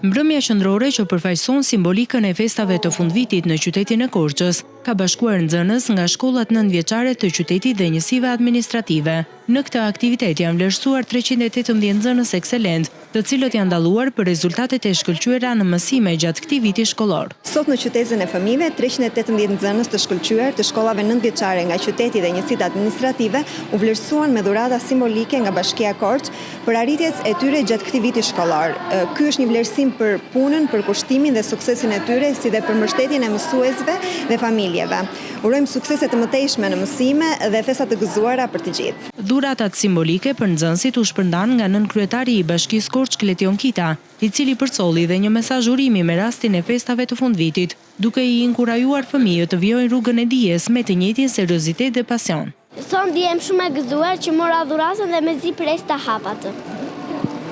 Mbrëmja qendrore që përfaqëson simbolikën e festave të fundvitit në qytetin e Korçës ka bashkuar nxënës nga shkollat nëntëvjeçare të qytetit dhe njësive administrative. Në këtë aktivitet janë vlerësuar 318 nxënës ekselent, të cilët janë dalluar për rezultatet e shkëlqyera në mësime gjatë këtij viti shkollor. Sot në qytetin e fëmijëve, 318 nxënës të shkëlqyer të shkollave nëntëvjeçare nga qyteti dhe njësitë administrative u vlerësuan me dhurata simbolike nga Bashkia Korç për arritjet e tyre gjatë këtij viti shkollor. Ky është një vlerësim për punën, për kushtimin dhe suksesin e tyre, si dhe për mbështetjen e mësuesve dhe familjeve. Urojmë suksese të mëtejshme në mësime dhe festa të gëzuara për të gjithë. Dhuratat simbolike për nxënësit u shpërndan nga nënkryetari i Bashkisë Korç Kletion Kita, i cili përcolli dhe një mesazh urimi me rastin e festave të fundvitit, duke i inkurajuar fëmijët të vijojnë rrugën e dijes me të njëjtin seriozitet dhe pasion. Thonë ndihem shumë e gëzuar që mora dhuratën dhe mezi pres ta hap atë.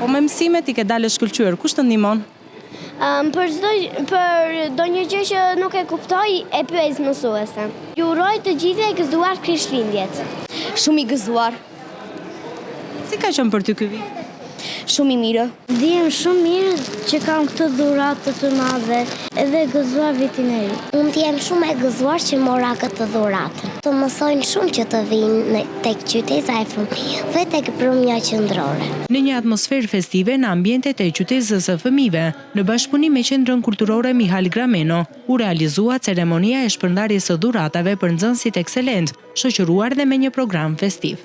Po me mësimet i ke dalë shkëlqyer, kush të ndihmon? Për do një gjë që nuk e kuptoj, e pyes mësuesen. Ju uroj të gjithë e gëzuar Krishtlindjet. Shumë i gëzuar. Si ka qenë për ty ky vit? Shumë i mirë. Ndihem shumë mirë që kam këtë dhuratë të madhe edhe gëzuar vitin e ri. Unë ndihem shumë e gëzuar që mora këtë dhuratë. Të mësojnë shumë që të vinë tek qyteza e fëmijëve, tek mbrëmja qendrore. Në një atmosferë festive në ambientet e qytetës së fëmijëve, në bashkëpunim me Qendrën Kulturore Mihal Grameno, u realizua ceremonia e shpërndarjes së dhuratave për nxënësit ekselent, shoqëruar dhe me një program festiv.